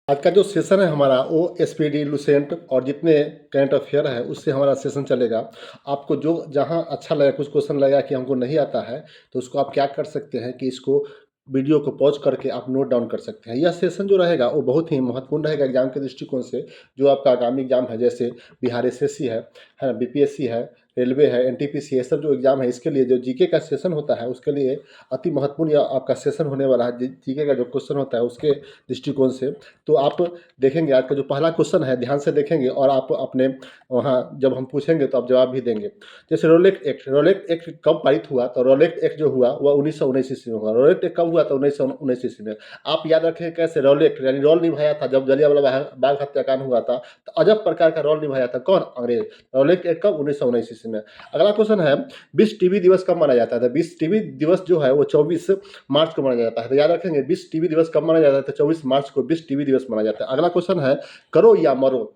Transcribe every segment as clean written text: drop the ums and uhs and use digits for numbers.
आज का जो सेशन है हमारा वो एसपीडी, लुसेंट और जितने करंट अफेयर है उससे हमारा सेशन चलेगा। आपको जो जहाँ अच्छा लगा, कुछ क्वेश्चन लगा कि हमको नहीं आता है, तो उसको आप क्या कर सकते हैं कि इसको वीडियो को पॉज करके आप नोट डाउन कर सकते हैं। यह सेशन जो रहेगा वो बहुत ही महत्वपूर्ण रहेगा एग्जाम के दृष्टिकोण से। जो आपका आगामी एग्जाम है, जैसे बिहार एसएससी है ना, बीपीएससी है, रेलवे है, एनटीपीसी, ये सब जो एग्जाम है इसके लिए जो जीके का सेशन होता है उसके लिए अति महत्वपूर्ण यह आपका सेशन होने वाला है। जीके का जो क्वेश्चन होता है उसके दृष्टिकोण से तो आप देखेंगे आज का जो पहला क्वेश्चन है, ध्यान से देखेंगे और आप अपने वहाँ जब हम पूछेंगे तो आप जवाब भी देंगे। जैसे रोलेक्ट एक्ट कब पारित हुआ? तो रोलेक्ट एक्ट जो हुआ वह 1919 ईस्वी में हुआ। रोलेक्ट एक्ट कब हुआ? तो 1919 ईस्वी में। आप याद रखें कैसे रोलेक्ट यानी रोल निभाया था जब जलियांवाला बाग हत्याकांड हुआ था, तो अजब प्रकार का रोल निभाया था कौन? अंग्रेज। रोलेक्ट एक्ट कब? 1919 ईस्वी में। अगला क्वेश्चन है, विश्व टीबी दिवस कब मनाया जाता है? तो विश्व टीबी दिवस जो है वो 24 मार्च को मनाया जाता है। तो याद रखेंगे विश्व टीबी दिवस कब मनाया जाता है? तो 24 मार्च को विश्व टीबी दिवस मनाया जाता है। अगला क्वेश्चन है, करो या मरो।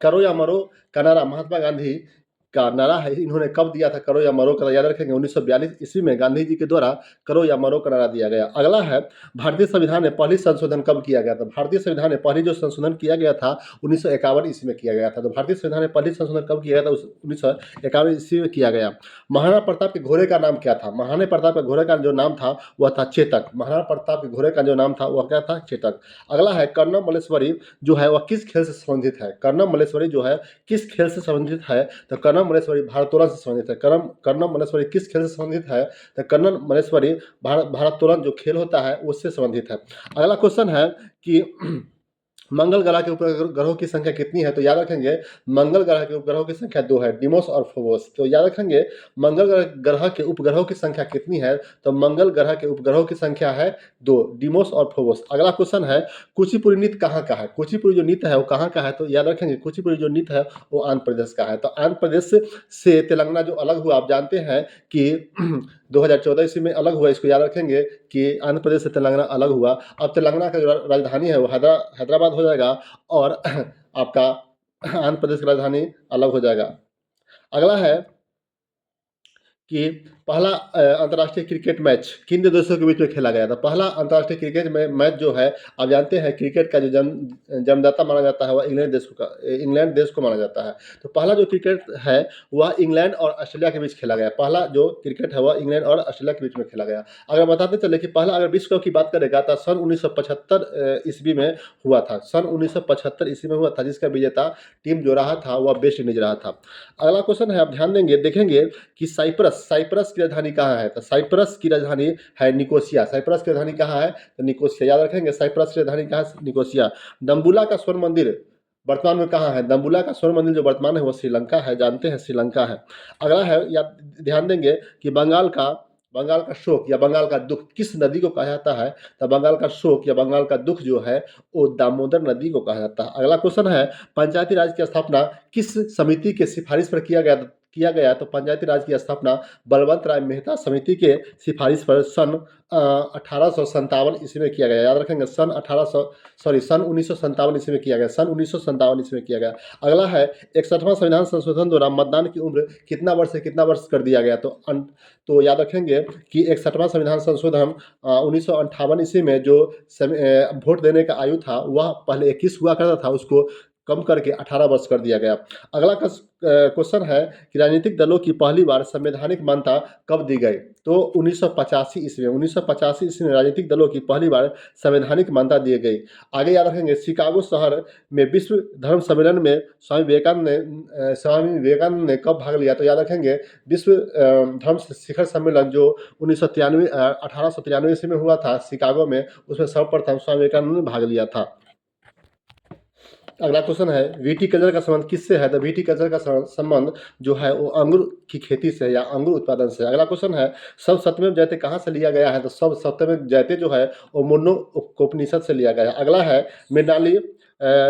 करो या मरो का नारा महात्मा गांधी का नारा है, इन्होंने कब दिया था करो या मरो का? याद रखेंगे 1942 ईस्वी में गांधी जी के द्वारा करो या मरो का नारा दिया गया। अगला है, भारतीय संविधान में पहली संशोधन कब किया गया था? भारतीय संविधान में पहली जो संशोधन किया गया था 1951 ईस्वी में किया गया था। तो भारतीय संविधान में पहली संशोधन कब किया गया था? 1951 ईस्वी में किया गया। महाराणा प्रताप के घोड़े का नाम क्या था? महाराणा प्रताप के घोड़े का जो नाम था वह था चेतक। महाराणा प्रताप के घोड़े का जो नाम था वह क्या था? चेतक। अगला है, कर्णम मल्लेश्वरी जो है वह किस खेल से संबंधित है? कर्णम मल्लेश्वरी जो है किस खेल से संबंधित है? तो कर्णम मल्लेश्वरी भारोत्तोलन से संबंधित है। कर्णम मल्लेश्वरी किस खेल से संबंधित है? तो कर्णम मल्लेश्वरी भारोत्तोलन जो खेल होता है उससे संबंधित है। अगला क्वेश्चन है कि मंगल ग्रह के उपग्रहों की संख्या कितनी है? तो याद रखेंगे मंगल ग्रह के उपग्रहों की संख्या 2 है, डिमोस और फोबोस। तो याद रखेंगे मंगल ग्रह के उपग्रहों की संख्या कितनी है? तो मंगल ग्रह के उपग्रहों की संख्या है 2, डिमोस और फोबोस। अगला क्वेश्चन है, कुचिपुड़ी नृत्य कहाँ का है? कुचिपुड़ी जो नृत्य है वो कहाँ का है? तो याद रखेंगे कुचिपुड़ी जो नृत्य है वो आंध्र प्रदेश का है। तो आंध्र प्रदेश से तेलंगाना जो अलग हुआ, आप जानते हैं कि 2014 ईस्वी में अलग हुआ। इसको याद रखेंगे कि आंध्र प्रदेश से तेलंगाना अलग हुआ। अब तेलंगाना का जो राजधानी है वो हैदराबाद हो जाएगा और आपका आंध्र प्रदेश की राजधानी अलग हो जाएगा। अगला है कि पहला अंतर्राष्ट्रीय क्रिकेट मैच किन दो देशों के बीच में खेला गया था? पहला अंतर्राष्ट्रीय क्रिकेट मैच जो है, आप जानते हैं क्रिकेट का जो जन्मदाता माना जाता है वह इंग्लैंड देश को माना जाता है। तो पहला जो क्रिकेट है वह इंग्लैंड और ऑस्ट्रेलिया के बीच खेला गया। पहला जो क्रिकेट है वह इंग्लैंड और ऑस्ट्रेलिया के बीच में खेला गया। अगर बताते चले कि पहला अगर विश्व कप की बात करेगा तो सन 1975 ईस्वी में हुआ था। सन 1975 ईस्वी में हुआ था, जिसका विजेता टीम जो रहा था वह वेस्ट इंडीज रहा था। अगला क्वेश्चन है, आप ध्यान देंगे देखेंगे कि साइप्रस की राजधानी कहाँ है? तो साइप्रस की राजधानी है निकोसिया। साइप्रस की राजधानी कहाँ है? तो निकोसिया। याद रखेंगे साइप्रस की राजधानी कहाँ है? निकोसिया। दम्बुला का स्वर्ण मंदिर वर्तमान में कहाँ है? दम्बुला का स्वर्ण मंदिर जो वर्तमान है वो श्रीलंका है, जानते हैं श्रीलंका है। अगला है, या ध्यान देंगे कि बंगाल का शोक या बंगाल का दुख किस नदी को कहा जाता है? तो बंगाल का शोक या बंगाल का दुख जो है वो दामोदर नदी को कहा जाता है। अगला क्वेश्चन है, पंचायती राज की स्थापना किस समिति के सिफारिश पर किया गया? तो पंचायती राज की स्थापना बलवंत राय मेहता समिति के सिफारिश पर सन 1857 ईस्वी में किया गया। याद रखेंगे सन 1957 ईस्वी में किया गया। सन 1957 ईस्वी में किया गया। अगला है, 61वां संविधान संशोधन द्वारा मतदान की उम्र कितना वर्ष से कितना वर्ष कर दिया गया? तो याद रखेंगे कि 61वां संविधान संशोधन 1958 ईस्वी में जो वोट देने का आयु था वह पहले 21 हुआ करता था, उसको कम करके 18 वर्ष कर दिया गया। अगला क्वेश्चन है कि राजनीतिक दलों की पहली बार संवैधानिक मान्यता कब दी गई? तो 1985 ईस्वी में। 1985 ईस्वी में राजनीतिक दलों की पहली बार संवैधानिक मान्यता दी गई। आगे याद रखेंगे, शिकागो शहर में विश्व धर्म सम्मेलन में स्वामी विवेकानंद ने कब भाग लिया? तो याद रखेंगे विश्व धर्म शिखर सम्मेलन जो 1893 ईस्वी में हुआ था शिकागो में, उसमें सर्वप्रथम स्वामी विवेकानंद ने भाग लिया था। अगला क्वेश्चन है, विटीकल्चर का संबंध किससे है? तो विटीकल्चर का संबंध जो है वो अंगूर की खेती से या अंगूर उत्पादन से। अगला क्वेश्चन है, सब सत्यमेव जयते कहाँ से लिया गया है? तो सब सत्यमेव जयते जो है वो मुंडो उपनिषद से लिया गया है। अगला है,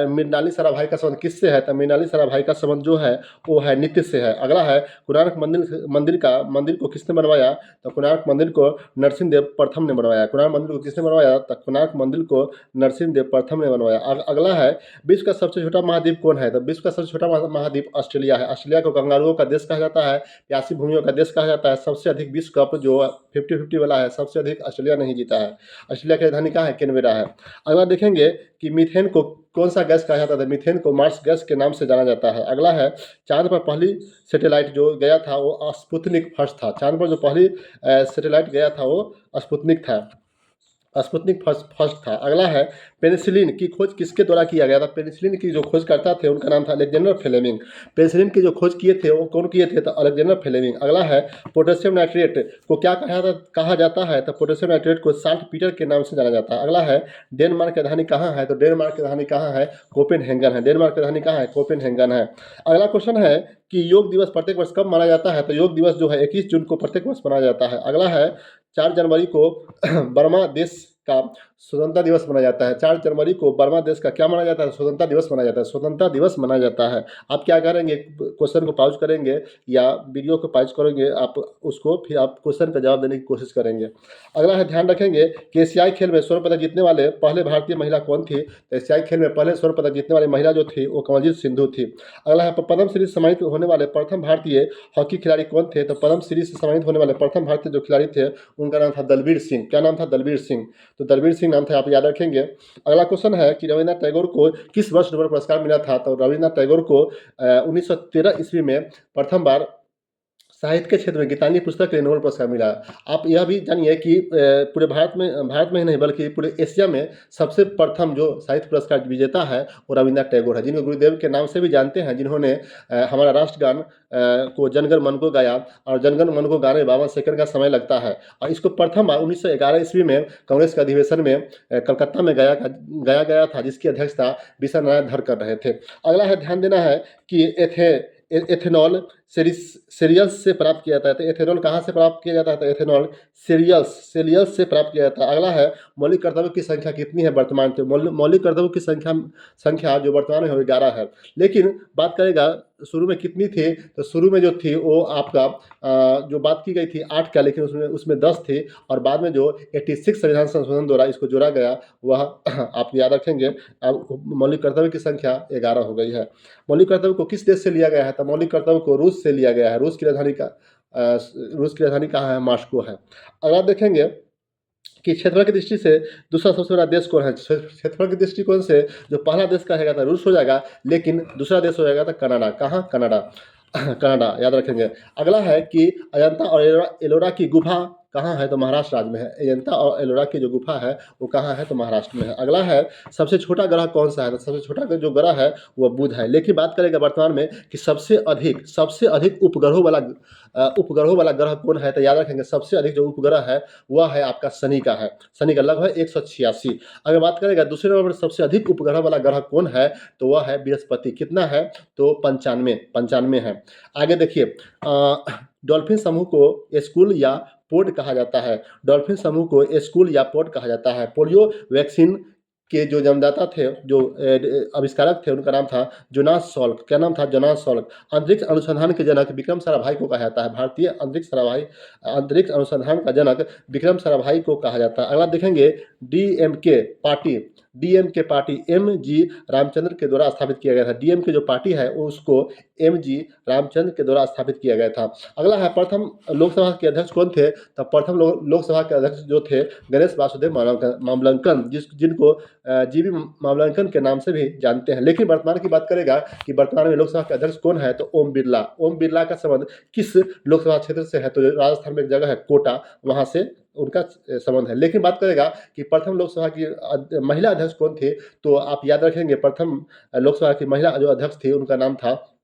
मृणाली साराभाई का संबंध किससे है? तो मृणाली साराभाई का संबंध जो है वो है नित्य से है। अगला है, कोणार्क मंदिर को किसने बनवाया? तो कोणार्क मंदिर को नरसिंहदेव प्रथम ने बनवाया। कोणार्क मंदिर को किसने बनवाया? तो कोणार्क मंदिर को नरसिंहदेव प्रथम ने बनवाया। अगला है, विश्व का सबसे छोटा महाद्वीप कौन है? तो विश्व का सबसे छोटा महाद्वीप ऑस्ट्रेलिया है। ऑस्ट्रेलिया को कंगारुओं का देश कहा जाता है, प्यासी भूमियों का देश कहा जाता है। सबसे अधिक विश्व कप जो 50-50 वाला है, सबसे अधिक ऑस्ट्रेलिया नहीं जीता है। ऑस्ट्रेलिया की राजधानी कहाँ है? कैनबेरा है। अगला देखेंगे कि मीथेन को कौन सा गैस कहा जाता था? मीथेन को मार्स गैस के नाम से जाना जाता है। अगला है चांद पर पहली सैटेलाइट जो गया था वो स्पुतनिक फर्स्ट था। चांद पर जो पहली सैटेलाइट गया था वो स्पुतनिक था। स्पुतनिक फर्स्ट था। अगला है पेनिसिलिन की खोज किसके द्वारा किया गया था? पेनिसिलिन की जो खोजकर्ता थे उनका नाम था अलेक्जेंडर फ्लेमिंग। पेनिसिलिन की जो खोज किए थे वो कौन किए थे? तो अलेक्जेंडर फ्लेमिंग। अगला है पोटेशियम नाइट्रेट को क्या कहा जाता है? तो पोटेशियम नाइट्रेट को साल्ट पीटर के नाम से जाना जाता है। अगला है डेनमार्क की राजधानी कहाँ है? तो डेनमार्क की राजधानी कहाँ है? कोपेनहेगन है। डेनमार्क की राजधानी कहाँ है? कोपेनहेगन है। अगला क्वेश्चन है कि योग दिवस प्रत्येक वर्ष कब मनाया जाता है? तो योग दिवस जो है 21 जून को प्रत्येक वर्ष मनाया जाता है। अगला है 4 जनवरी को बर्मा देश का स्वतंत्रता दिवस मनाया जाता है। 4 जनवरी को बर्मा देश का क्या मनाया जाता है? स्वतंत्रता दिवस मनाया जाता है। स्वतंत्रता दिवस मनाया जाता है। आप क्या करेंगे? क्वेश्चन को पॉज करेंगे या वीडियो को पॉज करेंगे आप उसको, फिर आप क्वेश्चन का जवाब देने की कोशिश करेंगे। अगला है ध्यान रखेंगे कि एशियाई खेल में स्वर्ण पदक जीतने वाले पहले भारतीय महिला कौन थी? तो एशियाई खेल में पहले स्वर्ण पदक जीतने वाली महिला जो थी वो कमलजीत सिंधु थी। अगला है पद्म श्री से सम्मानित होने वाले प्रथम भारतीय हॉकी खिलाड़ी कौन थे? तो पद्म श्री से सम्मानित होने वाले प्रथम भारतीय जो खिलाड़ी थे उनका नाम था दलबीर सिंह। क्या नाम था? दलबीर सिंह। तो दलबीर सिंह नाम था, आप याद रखेंगे। अगला क्वेश्चन है कि रविन्द्रनाथ टैगोर को किस वर्ष नोबेल पुरस्कार मिला था? तो रविन्द्रनाथ टैगोर को 1913 ईस्वी में प्रथम बार साहित्य के क्षेत्र में गीतांजलि पुस्तक के लिए नोबेल पुरस्कार मिला। आप यह भी जानिए कि पूरे भारत में ही नहीं बल्कि पूरे एशिया में सबसे प्रथम जो साहित्य पुरस्कार विजेता है वो रविन्द्रनाथ टैगोर है, जिनको गुरुदेव के नाम से भी जानते हैं, जिन्होंने हमारा राष्ट्रगान को जनगण मन को गाया और जनगण मन को गाने में 52 सेकंड का समय लगता है। और इसको प्रथम बार 1911 ईस्वी में कांग्रेस के अधिवेशन में कलकत्ता में गाया गया था, जिसकी अध्यक्षता विश्व नारायण धर कर रहे थे। अगला है ध्यान देना है कि एथेनॉल सीरियल्स से प्राप्त किया जाता है। तो एथेनॉल कहाँ से प्राप्त किया जाता है? तो एथेनॉल सीरियल्स से प्राप्त किया जाता है। अगला है मौलिक कर्तव्यों की संख्या कितनी है वर्तमान? तो मौलिक कर्तव्यों की संख्या जो वर्तमान में है 11 है। लेकिन बात करेगा शुरू में कितनी थी? तो शुरू में जो थी वो आपका जो बात की गई थी 8 का, लेकिन उसमें 10 थी और बाद में जो 86 संविधान संशोधन द्वारा इसको जोड़ा गया वह आप याद रखेंगे। अब मौलिक कर्तव्य की संख्या 11 हो गई है। मौलिक कर्तव्य को किस देश से लिया गया है? तो मौलिक कर्तव्य को रूस से लिया गया है। रूस की राजधानी कहाँ है? मॉस्को है। अगला देखेंगे कि क्षेत्रफल की दृष्टि से दूसरा सबसे बड़ा देश कौन है? क्षेत्रफल की दृष्टिकोण से जो पहला देश कहेगा था रूस हो जाएगा, लेकिन दूसरा देश हो जाएगा था कनाडा। कहाँ? कनाडा। कनाडा याद रखेंगे। अगला है कि अजंता और एलोरा की गुफा कहाँ है? तो महाराष्ट्र राज्य में है। अजंता और एलोरा की जो गुफा है वो कहाँ है? तो महाराष्ट्र में है। अगला है सबसे छोटा ग्रह कौन सा है? तो सबसे छोटा जो ग्रह है वो बुध है। लेकिन बात करेगा वर्तमान में कि सबसे अधिक उपग्रहों वाला ग्रह कौन है? तो याद रखेंगे सबसे अधिक जो उपग्रह है वह है आपका शनि का है। शनि का लगभग 186। अगर बात करेगा दूसरे नंबर पर सबसे अधिक उपग्रह वाला ग्रह कौन है? तो वह है बृहस्पति। कितना है? तो 95 है। आगे देखिए डॉल्फिन समूह को स्कूल या पोड कहा जाता है। डॉल्फिन समूह को स्कूल या पोड कहा जाता है। पोलियो वैक्सीन के जो जन्मदाता थे, जो आविष्कारक थे, उनका नाम था जोनास सॉल्क। क्या नाम था? Jonas Salk. अंतरिक्ष अनुसंधान के जनक विक्रम साराभाई को कहा जाता है। भारतीय अंतरिक्ष अनुसंधान का जनक विक्रम साराभाई को कहा जाता है। अगला देखेंगे डीएमके पार्टी एम.जी. रामचंद्र के द्वारा स्थापित किया गया था। डीएमके जो पार्टी है उसको एम.जी. रामचंद्र के द्वारा स्थापित किया गया था। अगला है प्रथम लोकसभा के अध्यक्ष कौन थे? तो प्रथम लोकसभा के अध्यक्ष जो थे गणेश वासुदेव मावलंकन, जिनको जीवी मावलंकन के नाम से भी जानते हैं। लेकिन वर्तमान की बात करेगा कि वर्तमान में लोकसभा के अध्यक्ष कौन है? तो ओम बिरला। ओम बिरला का संबंध किस लोकसभा क्षेत्र से है? तो राजस्थान में एक जगह है कोटा, वहां से उनका संबंध है। लेकिन बात करेगा कि प्रथम लोकसभा की महिला अध्यक्ष कौन थे? तो आप याद रखेंगे प्रथम लोकसभा की महिला जो अध्यक्ष थी उनका नाम था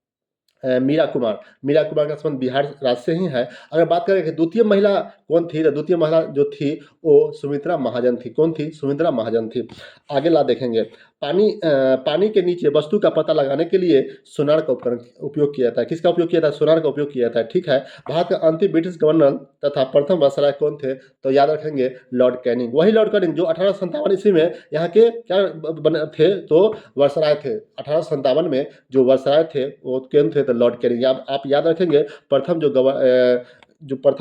मीरा कुमार का संबंध बिहार राज्य से ही है। अगर बात करें कि द्वितीय महिला कौन थी? तो द्वितीय महिला जो थी वो सुमित्रा महाजन थी। कौन थी? सुमित्रा महाजन थी। आगे ला देखेंगे पानी के नीचे वस्तु का पता लगाने के लिए सोनार का उपयोग किया जाता है। किसका उपयोग किया जाता है? सोनार का उपयोग किया जाता है। ठीक है। भारत का अंतिम ब्रिटिश गवर्नर तथा प्रथम वायसराय कौन थे? तो याद रखेंगे लॉर्ड कैनिंग। वही लॉर्ड कैनिंग जो 1857 ईस्वी में यहाँ के क्या बने थे? तो वायसराय थे। 1857 में जो वायसराय थे वो कौन थे? तो लॉर्ड कैनिंग। आप याद रखेंगे प्रथम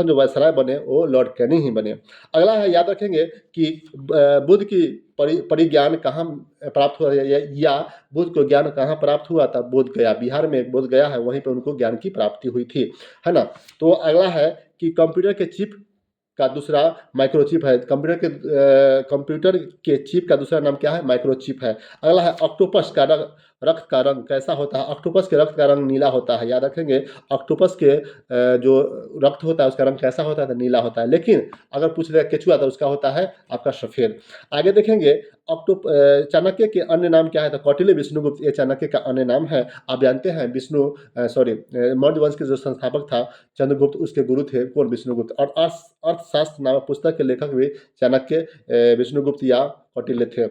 जो वायसराय बने वो लॉर्ड कैनिंग ही बने। अगला है याद रखेंगे कि बुद्ध की परिज्ञान कहाँ प्राप्त हुआ या बुद्ध को ज्ञान कहाँ प्राप्त हुआ था? बोध गया। बिहार में एक बोध गया है, वहीं पर उनको ज्ञान की प्राप्ति हुई थी, है ना। तो अगला है कि कंप्यूटर के चिप का दूसरा माइक्रोचिप है। कंप्यूटर के चिप का दूसरा नाम क्या है? माइक्रोचिप है। अगला है ऑक्टोपस का रक्त का रंग कैसा होता है? ऑक्टोपस के रक्त का रंग नीला होता है। याद रखेंगे, ऑक्टोपस के जो रक्त होता है उसका रंग कैसा होता है? तो नीला होता है। लेकिन अगर पूछ रहे केचुआ तो उसका होता है आपका सफेद। आगे देखेंगे, चाणक्य के अन्य नाम क्या है? तो कौटिल्य विष्णुगुप्त ये चाणक्य का अन्य नाम है। आप जानते हैं मौर्य वंश के जो संस्थापक था चंद्रगुप्त, उसके गुरु थे कौन? विष्णुगुप्त। और अर्थशास्त्र नामक पुस्तक के लेखक भी चाणक्य, विष्णुगुप्त या कौटिल्य थे।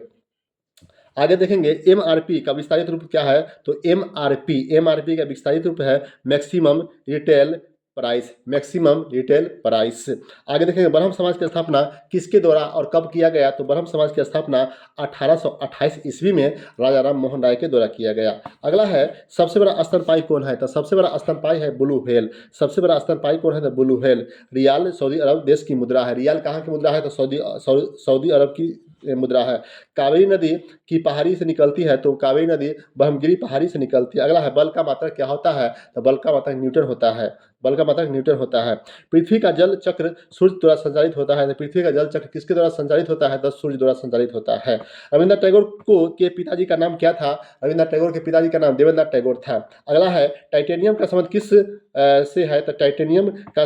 आगे देखेंगे एमआरपी का विस्तारित रूप क्या है? तो एमआरपी का विस्तारित रूप है maximum retail price. Maximum retail price. आगे देखेंगे ब्रह्म समाज की स्थापना किसके द्वारा और कब किया गया? तो ब्रह्म समाज की स्थापना 1828 ईस्वी में राजा राम मोहन राय के द्वारा किया गया। अगला है सबसे बड़ा स्तनपायी कौन है? तो सबसे बड़ा स्तनपायी है ब्लू व्हेल। सबसे बड़ा स्तनपायी कौन है? तो ब्लू व्हेल। रियाल सऊदी अरब देश की मुद्रा है। रियाल कहाँ की मुद्रा है? तो सऊदी अरब की मुद्रा है। कावेरी नदी की पहाड़ी से निकलती है, तो कावेरी नदी ब्रह्मगिरी पहाड़ी से निकलती है। अगला है बल का मात्रक क्या होता है? तो बल का मात्रक न्यूटन होता है। बल का मात्रक न्यूटन होता है। पृथ्वी का जल चक्र सूर्य द्वारा संचालित होता है। तो पृथ्वी का जल चक्र किसके द्वारा संचालित होता है? तो सूर्य द्वारा संचालित होता है। रविंद्रनाथ टैगोर को के पिताजी का नाम क्या था? रविंद्रनाथ टैगोर के पिताजी का नाम देवेंद्रनाथ टैगोर था। अगला है टाइटेनियम का संबंध किस से है? तो टाइटेनिक का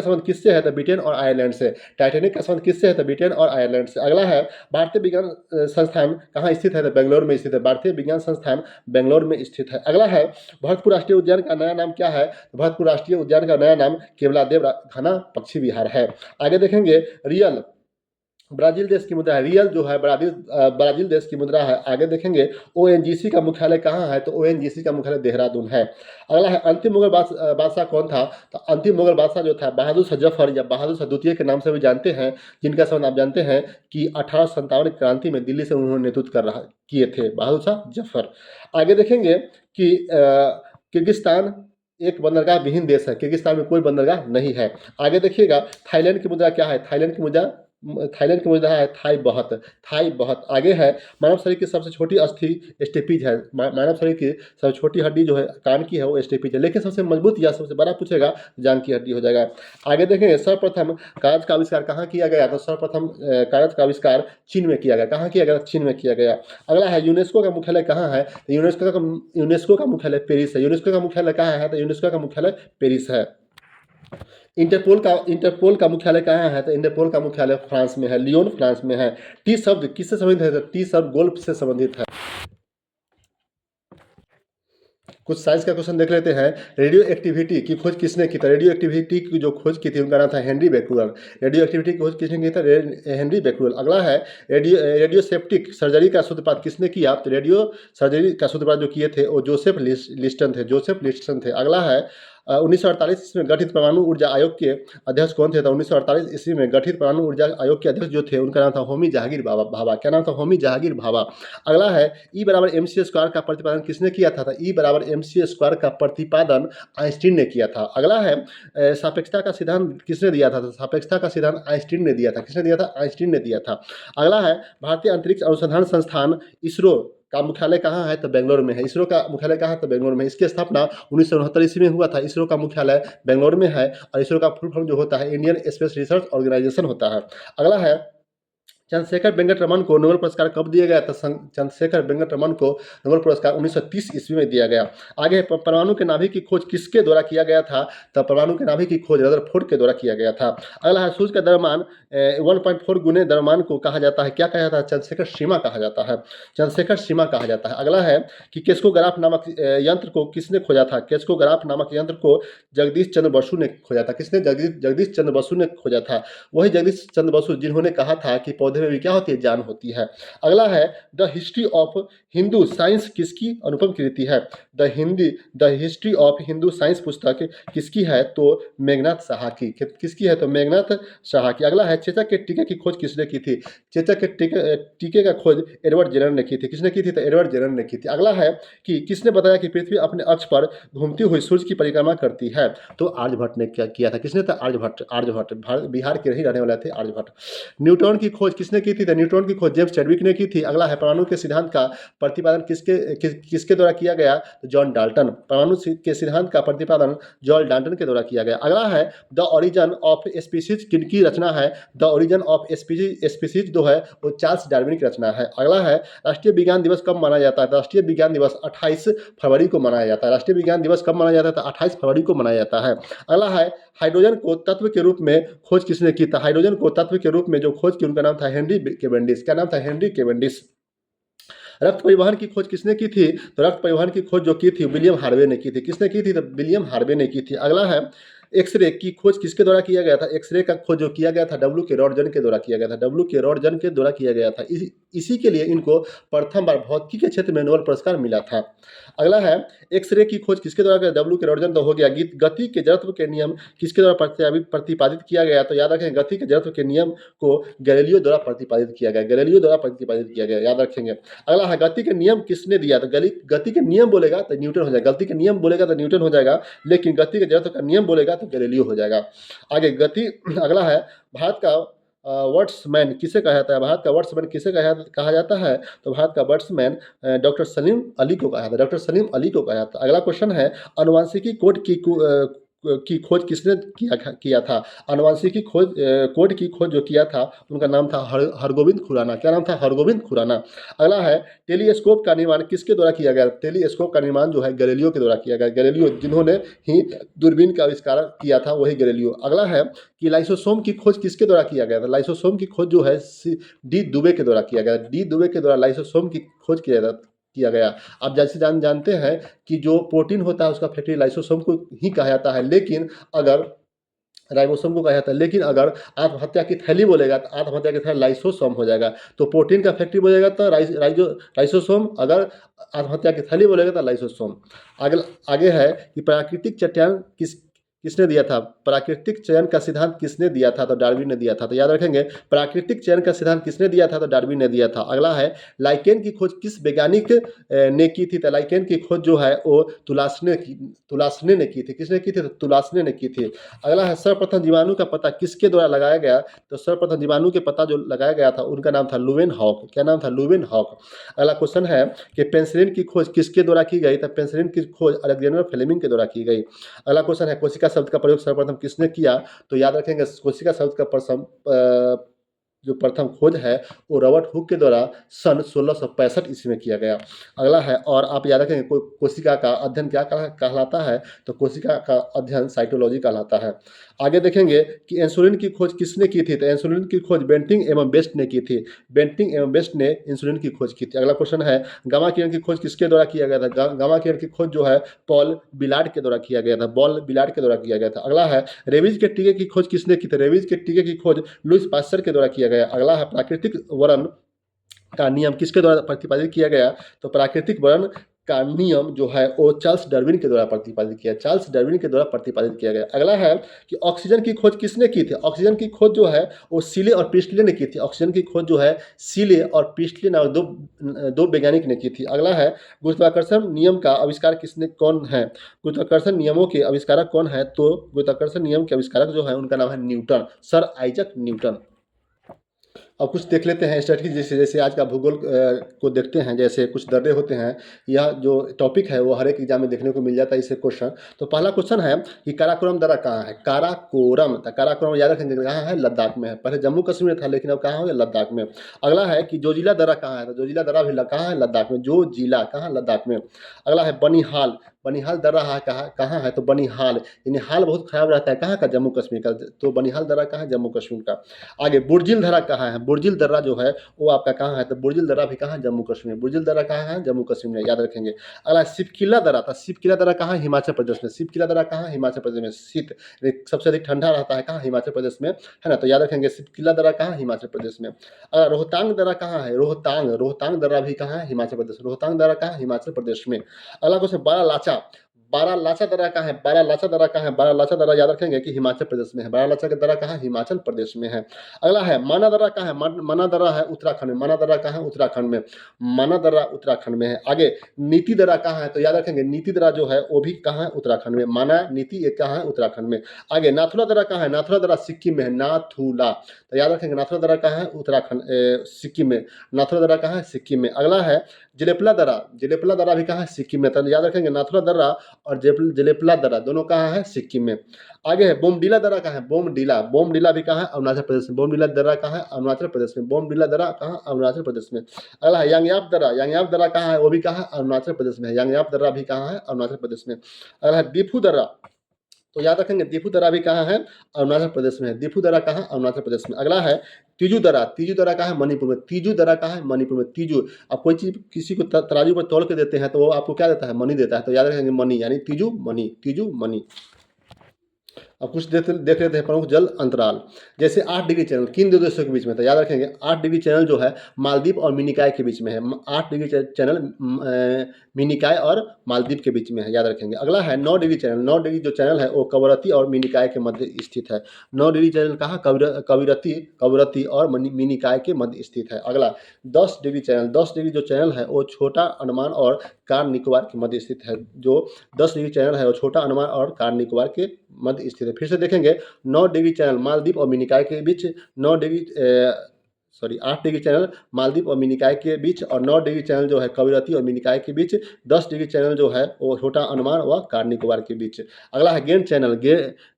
संबंध किससे है? तो ब्रिटेन और आयरलैंड से। टाइटेनिक का संबंध किससे है? तो ब्रिटेन और आयरलैंड से। अगला है भारतीय विज्ञान संस्थान कहाँ स्थित है? तो बेंगलोर में स्थित है। भारतीय विज्ञान संस्थान बेंगलोर में स्थित है। अगला है भरतपुर राष्ट्रीय उद्यान का नया नाम क्या है? भरतपुर राष्ट्रीय उद्यान का नया नाम केवलादेव घना पक्षी विहार है। आगे देखेंगे रियल ब्राजील देश की मुद्रा है। रियल जो है ब्राजील देश की मुद्रा है। आगे देखेंगे ओएनजीसी का मुख्यालय कहाँ है? तो ओएनजीसी का मुख्यालय देहरादून है। अगला है अंतिम मुगल बादशाह कौन था? तो अंतिम मुगल बादशाह जो था बहादुर शाह जफर या बहादुर शाह द्वितीय के नाम से भी जानते हैं, जिनका संबंध आप जानते हैं कि 1857 क्रांति में दिल्ली से उन्होंने नेतृत्व किए थे, बहादुर शाह जफर। आगे देखेंगे कि किर्गिस्तान एक बंदरगाह विहीन देश है। किर्गिस्तान में कोई बंदरगाह नहीं है। आगे देखिएगा थाईलैंड की मुद्रा क्या है? थाईलैंड की मुद्रा है थाई बहुत। आगे है मानव शरीर की सबसे छोटी अस्थि स्टेपीज है। मानव शरीर की सबसे छोटी हड्डी जो है कान की है वो स्टेपीज है। लेकिन सबसे मजबूत या सबसे बड़ा पूछेगा जांग की हड्डी हो जाएगा। आगे देखेंगे सर्वप्रथम कागज का आविष्कार कहाँ किया गया? तो सर्वप्रथम कागज का आविष्कार चीन में किया गया। कहाँ किया गया? चीन में किया गया। अगला है यूनेस्को का मुख्यालय कहाँ है? तो यूनेस्को का मुख्यालय पेरिस है। यूनेस्को का मुख्यालय कहाँ है? तो यूनेस्को का मुख्यालय पेरिस है। इंटरपोल का मुख्यालय कहाँ है? तो इंटरपोल का मुख्यालय फ्रांस में है, लियोन फ्रांस में है। टी शब्द किससे संबंधित है? तो टी शब्द गोल्फ से संबंधित है। कुछ साइंस का क्वेश्चन देख लेते हैं। रेडियो एक्टिविटी की खोज किसने की? तो रेडियो एक्टिविटी की जो खोज की थी उनका नाम था हेनरी बेक्यूएल। रेडियो एक्टिविटी की खोज किसने की? था हेनरी बेक्यूएल। अगला है रेडियो सेप्टिक सर्जरी का सूत्रपात किसने किया? तो रेडियो सर्जरी का सूत्रपात जो किए थे वो जोसेफ लिस्टन थे। अगला है 1948 ईस्वी में गठित परमाणु ऊर्जा आयोग के अध्यक्ष कौन थे? तो 1948 ईस्वी में गठित परमाणु ऊर्जा आयोग के अध्यक्ष जो थे उनका नाम था होमी जहांगीर भाभा। क्या नाम था? होमी जहांगीर भाभा। अगला है ई बराबर एम सी स्क्वायर का प्रतिपादन किसने किया था? ई बराबर एम सी स्क्वायर का प्रतिपादन आइंस्टीन ने किया था। अगला है सापेक्षता का सिद्धांत किसने दिया था? तो सापेक्षता का सिद्धांत आइंस्टीन ने दिया था। किसने दिया था? आइंस्टीन ने दिया था। अगला है भारतीय अंतरिक्ष अनुसंधान संस्थान इसरो का मुख्यालय कहाँ है? तो बेंगलोर में है। इसरो का मुख्यालय कहाँ है? तो बेंगलोर में। इसकी स्थापना 1969 ईस्वी में हुआ था। इसरो का मुख्यालय बेंगलोर में है और इसरो का फुल फॉर्म जो होता है इंडियन स्पेस रिसर्च ऑर्गेनाइजेशन होता है। अगला है चंद्रशेखर वेंकट रमन को नोबेल पुरस्कार कब दिया गया? तो चंद्रशेखर वेंकट रमन को नोबेल पुरस्कार 1930 ईस्वी में दिया गया। आगे परमाणु के नाभिक की खोज किसके द्वारा किया गया था? तो परमाणु के नाभिक की खोज रदरफोर्ड के द्वारा किया गया था। अगला है सूर्य का द्रव्यमान 1.4 गुने द्रव्यमान को कहा जाता है, क्या कहा जाता है? चंद्रशेखर सीमा कहा जाता है। चंद्रशेखर सीमा कहा जाता है। अगला है कि केस्कोग्राफ नामक यंत्र को किसने खोजा था? केस्कोग्राफ नामक यंत्र को जगदीश चंद्र बसु ने खोजा था। किसने? जगदीश चंद्र बसु ने खोजा था। वही जगदीश चंद्र बसु जिन्होंने कहा था कि पौधे में भी क्या होती है? जान होती है। अगला है the history of Hindu science किसकी अनुपम कृति है? The history of Hindu science पुस्तक किसकी है? तो मेघनाथ साहा की। किसकी है? तो मेघनाथ साहा की। अगला है चेचक के टीके की खोज किसने की थी? चेचक के टीके का खोज एडवर्ड जेनर ने की थी। किसने की थी? तो एडवर्ड जेनर ने की थी। अगला है कि किसने बताया कि पृथ्वी अपने अक्ष पर घूमती हुई सूर्य की परिक्रमा करती है? तो आर्यभट्ट ने क्या किया था? किसने? तो आर्यभट्ट बिहार के नहीं रहने वाले थे आर्यभट्ट। न्यूटन की खोज किस किसने की थी? तो न्यूट्रॉन की खोज जेम्स चैडविक ने की थी। अगला है परमाणु के सिद्धांत का प्रतिपादन किसके द्वारा किया गया? तो जॉन डाल्टन। परमाणु के सिद्धांत का प्रतिपादन जॉन डाल्टन के द्वारा किया गया। अगला है द ओरिजन ऑफ स्पीसीज किनकी रचना है? द ओरिजन ऑफ स्पीसीज जो है वो चार्ल्स डार्विन की रचना है। अगला है राष्ट्रीय विज्ञान दिवस कब मनाया जाता है? राष्ट्रीय विज्ञान दिवस 28 फरवरी को मनाया जाता है। राष्ट्रीय विज्ञान दिवस कब मनाया जाता है? तो 28 फरवरी को मनाया जाता है। अगला है हाइड्रोजन को तत्व के रूप में खोज किसने की? था हाइड्रोजन को तत्व के रूप में जो खोज की उनका नाम था हेनरी केवेंडिश। क्या नाम था? Henry Cavendish. रक्त परिवहन की खोज किसने की थी? तो रक्त परिवहन की खोज जो की थी विलियम हार्वे ने की थी। किसने की थी? तो विलियम हार्वे ने की थी। अगला है एक्सरे की खोज किसके द्वारा किया गया था? एक्सरे का खोज जो किया गया था डब्ल्यू के रॉन्टगन के द्वारा किया गया था। डब्ल्यू के रॉन्टगन के द्वारा किया गया था। इसी के लिए इनको प्रथम बार भौतिकी के क्षेत्र में नोबेल पुरस्कार मिला था। अगला है एक्सरे की खोज किसके द्वारा किया? डब्ल्यू के रॉन्टगन तो हो गया। गति के जड़त्व के नियम किसके द्वारा प्रतिपादित किया गया? तो याद रखें गति के जड़त्व के नियम को गैलीलियो द्वारा प्रतिपादित किया गया। गैलीलियो द्वारा प्रतिपादित किया गया, याद रखेंगे। अगला है गति के नियम किसने दिया? तो गति के नियम बोलेगा तो न्यूटन हो जाएगा। गति के नियम बोलेगा तो न्यूटन हो जाएगा, लेकिन गति के जड़त्व का नियम बोलेगा तो गैलीलियो हो जाएगा। आगे गति। अगला है भारत का वर्ड्समैन किसे कहा जाता है? भारत का वर्ड्समैन किसे कहा जाता है? तो भारत का वर्ड्समैन डॉक्टर सलीम अली को कहा जाता है। डॉक्टर सलीम अली को कहा जाता है। अगला क्वेश्चन है अनुवांशिकी कोड की खोज किसने किया था? अनुवांशिकी कोड की खोज जो किया था उनका नाम था हरगोविंद खुराना। क्या नाम था? हरगोविंद खुराना। अगला है टेलीस्कोप का निर्माण किसके द्वारा किया गया? टेलीस्कोप का निर्माण जो है गैलीलियो के द्वारा किया गया। गैलीलियो जिन्होंने ही दूरबीन का आविष्कार किया था वही गैलीलियो। अगला है कि लाइसोसोम की खोज किसके द्वारा किया गया था? लाइसोसोम की खोज जो है डी दुबे के द्वारा किया गया। डी दुबे के द्वारा लाइसोसोम की खोज किया गया। आप जैसे जानते हैं कि जो प्रोटीन होता है उसका फैक्ट्री लाइसोसोम को ही कहा जाता है, लेकिन अगर राइबोसोम को कहा जाता है, लेकिन अगर आत्महत्या की थैली बोलेगा तो आत्महत्या की थैली लाइसोसोम हो जाएगा। तो प्रोटीन का फैक्ट्री बोलेगा तो राइसोसोम, अगर आत्महत्या की थैली बोलेगा तो लाइसोसोम। आगे है कि प्राकृतिक चट्टान किसने दिया था? प्राकृतिक चयन का सिद्धांत किसने दिया था? तो डार्विन ने दिया था। तो याद रखेंगे प्राकृतिक चयन का सिद्धांत किसने दिया था? तो डार्विन ने दिया था। अगला है लाइकेन की खोज किस वैज्ञानिक ने की थी? तो लाइकेन की खोज जो है वो तुलासने ने की थी। किसने की थी? तो तुलासने ने की थी। अगला है सर्वप्रथम जीवाणु का पता किसके द्वारा लगाया गया? तो सर्वप्रथम जीवाणु के पता जो लगाया गया था उनका नाम था लुवेन हॉक। क्या नाम था? लुवेन हॉक। अगला क्वेश्चन है कि पेनिसिलिन की खोज किसके द्वारा की गई? तो पेनिसिलिन की खोज अलेक्जेंडर फ्लेमिंग के द्वारा की गई। अगला क्वेश्चन है कोशिका शब्द का प्रयोग सर्वप्रथम किसने किया? तो याद रखेंगे कोशिका शब्द का जो प्रथम खोज है वो रॉबर्ट हुक के द्वारा सन 1665 ईस्वी में किया गया। अगला है, और आप याद रखेंगे कोशिका का अध्ययन क्या कहलाता है? तो कोशिका का अध्ययन साइटोलॉजी कहलाता है। आगे देखेंगे कि इंसुलिन की खोज किसने की थी? तो इंसुलिन की खोज बेंटिंग एवं बेस्ट ने की थी। बेंटिंग एवं बेस्ट ने इंसुलिन की खोज की थी। अगला क्वेश्चन है गामा किरण की खोज किसके द्वारा किया गया था? गामा किरण की खोज जो है पॉल बिलार्ड के द्वारा किया गया था। पॉल बिलार्ड के द्वारा किया गया था। अगला है रेबीज के टीके की खोज किसने की थी? रेबीज के टीके की खोज लुईस पास्चर के द्वारा किया गया। अगला है प्राकृतिक वर्ण का नियम किसके द्वारा प्रतिपादित किया गया? तो प्राकृतिक वर्ण का नियम जो है वो चार्ल्स डार्विन के द्वारा प्रतिपादित किया। चार्ल्स डार्विन के द्वारा प्रतिपादित किया गया। अगला है कि ऑक्सीजन की खोज किसने की थी? ऑक्सीजन की खोज जो है वो सीले और प्रिस्टले ने की थी। ऑक्सीजन की खोज जो है सीले और प्रिस्टले नामक दो वैज्ञानिक ने की थी। अगला है गुरुत्वाकर्षण नियम का आविष्कार कौन है? गुरुत्वाकर्षण नियमों के आविष्कारक कौन है? तो गुरुत्वाकर्षण नियम के आविष्कारक जो है उनका नाम है न्यूटन, सर आइजक न्यूटन। अब कुछ देख लेते हैं स्ट्रेटजी, जैसे जैसे आज का भूगोल को देखते हैं, जैसे कुछ दर्रे होते हैं। यह जो टॉपिक है वो हर एक एग्जाम में देखने को मिल जाता है इससे क्वेश्चन। तो पहला क्वेश्चन है कि काराकोरम दर्रा कहाँ है? काराकोरम, तो काराकोरम याद रखेंगे कहाँ है? लद्दाख में है। पहले जम्मू कश्मीर में था लेकिन अब कहाँ हो गया? लद्दाख में। अगला है कि जोजिला दर्रा कहाँ है? तो जोजिला दर्रा भी कहाँ है? लद्दाख में। जो जिला कहाँ? लद्दाख में। अगला है बनिहाल, बनिहाल दर्रा है कहाँ है? तो बनिहाल, यानी हाल बहुत खराब रहता है कहाँ का? जम्मू कश्मीर का। तो बनिहाल दर्रा कहाँ है? जम्मू कश्मीर का। आगे बुर्जिल दर्रा कहाँ है? बुर्जिल दर्रा जो है वो आपका कहाँ है? तो बुर्जिल दर्रा भी कहाँ है? जम्मू कश्मीर। बुर्जिल दर्रा कहाँ है? जम्मू कश्मीर में, याद रखेंगे। अगला सिपकिला दर्रा था। सिपकिला दर्रा कहाँ है? हिमाचल प्रदेश में। सिपकिला दर्रा कहाँ है? हिमाचल प्रदेश में। शीत सबसे अधिक ठंडा रहता है कहाँ? हिमाचल प्रदेश में, है ना। तो याद रखेंगे सिपकिला दर्रा कहाँ है? हिमाचल प्रदेश में। रोहतांग दर्रा कहाँ है? रोहतांग दर्रा भी कहाँ है? हिमाचल प्रदेश। रोहतांग दर्रा कहाँ है? हिमाचल प्रदेश में। अगला क्वेश्चन बारालाचा, बारालाचा दर्रा कहाँ है? बारालाचा दर्रा कहाँ है? बारालाचा दर्रा याद रखेंगे कि हिमाचल प्रदेश में है। बारालाचा का दर्रा कहाँ है? हिमाचल प्रदेश में है। अगला है माना दर्रा कहाँ है? माना दर्रा है उत्तराखंड में। माना दर्रा कहाँ है? उत्तराखंड में। माना दर्रा उत्तराखंड में है। आगे नीति दर्रा कहाँ है? तो याद रखेंगे नीति दर्रा जो है वो भी कहाँ है? उत्तराखंड में। माना नीति ये कहाँ है? उत्तराखंड में। आगे नाथुला दर्रा कहाँ है? नाथुला दर्रा सिक्किम में है। नाथुला, तो याद रखेंगे नाथुला दर्रा कहाँ है? उत्तराखंड सिक्किम में। नाथुला दर्रा कहाँ है? सिक्किम में। अगला है जलेपला दर्रा। जलेपला दर्रा भी कहाँ है? सिक्किम में। तो याद रखेंगे नाथुला दर्रा और जलेपला दर्रा दोनों कहाँ है? सिक्किम में। आगे है बोमडीला दर्रा कहाँ है? बोमडीला, बोमडीला भी कहाँ है? अरुणाचल प्रदेश में। बोमडीला दर्रा कहाँ है? अरुणाचल प्रदेश में। बोमडीला दर्रा कहाँ? अरुणाचल प्रदेश में। अगला है यांगयाप दर्रा। यांगयाप दर्रा कहाँ है? वो भी कहाँ है? अरुणाचल प्रदेश में है। यांगयाप दर्रा भी कहाँ है? अरुणाचल प्रदेश में। अगला है दीफू दर्रा। तो याद रखेंगे दीफू दर्रा भी कहाँ है? अरुणाचल प्रदेश में है। दीफू दर्रा कहाँ? अरुणाचल प्रदेश में। अगला है तीजू दर्रा। तीजू दर्रा कहाँ है? मणिपुर में। तीजू दर्रा कहाँ है? मणिपुर में। तीजू, आप कोई चीज़ किसी को तराजू पर तोल के देते हैं तो वो आपको क्या देता है? मनी देता है। तो याद रखेंगे मनी, यानी तीजू मनी, तीजू मनी। अब कुछ देख लेते हैं प्रमुख जल अंतराल। जैसे 8 डिग्री चैनल किन दो देशों के बीच में था? याद रखेंगे 8 डिग्री चैनल जो है मालदीव और मिनिकॉय के बीच में है। 8 डिग्री चैनल मिनिकॉय और मालदीव के बीच में है, याद रखेंगे। अगला है 9 डिग्री चैनल। 9 डिग्री जो चैनल है वो कवरत्ती और मिनिकॉय के मध्य स्थित है। 9 डिग्री चैनल कहाँ? कवरत्ती और मिनिकॉय के मध्य स्थित है। अगला 10 डिग्री चैनल। 10 डिग्री जो चैनल है वो छोटा अंडमान और कार निकोबार के मध्य स्थित है। जो 10 डिग्री चैनल है वो छोटा अंडमान और कार निकोबार के मध्य स्थित है। फिर से देखेंगे 9 डिग्री चैनल मालदीव और मिनिकॉय के बीच, 9 डिग्री 8 डिग्री चैनल मालदीव और मिनिकॉय के बीच, और 9 डिग्री चैनल जो है कवरत्ती और मिनिकॉय के बीच। 10 डिग्री चैनल जो है वो छोटा अंडमान व कार निकोबार के बीच। अगला है ग्रैंड चैनल।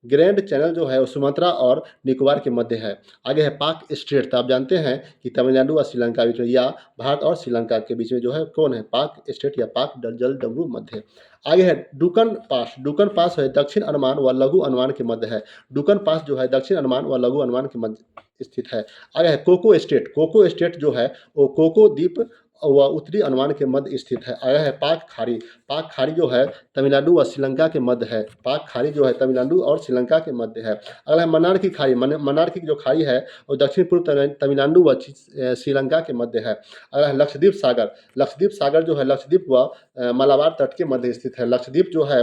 ग्रैंड चैनल जो है वो सुमात्रा और निकोबार के मध्य है। आगे है पाक स्ट्रेट। तो आप जानते हैं कि तमिलनाडु और श्रीलंका के बीच में, या भारत और श्रीलंका के बीच में जो है कौन है? पाक स्ट्रेट या पाक जल डमरू मध्य। आगे है डुकन पास। डुकन पास है दक्षिण अंडमान व लघु अंडमान के मध्य है। डुकन पास जो है दक्षिण अंडमान व लघु अंडमान के मध्य स्थित है। आगे है कोको स्टेट। कोको स्टेट जो है वो कोको द्वीप व उत्तरी अंडमान के मध्य स्थित है। आया है पाक खाड़ी। पाक खाड़ी जो है तमिलनाडु और श्रीलंका के मध्य है। पाक खाड़ी जो है तमिलनाडु और श्रीलंका के मध्य है। अगला है मन्नार की खाड़ी। मन्नार की जो खाड़ी है वो दक्षिण पूर्व तमिलनाडु व श्रीलंका के मध्य है। अगला है लक्षद्वीप सागर। लक्षद्वीप सागर जो है लक्षद्वीप व मलाबार तट के मध्य स्थित है। लक्षद्वीप जो है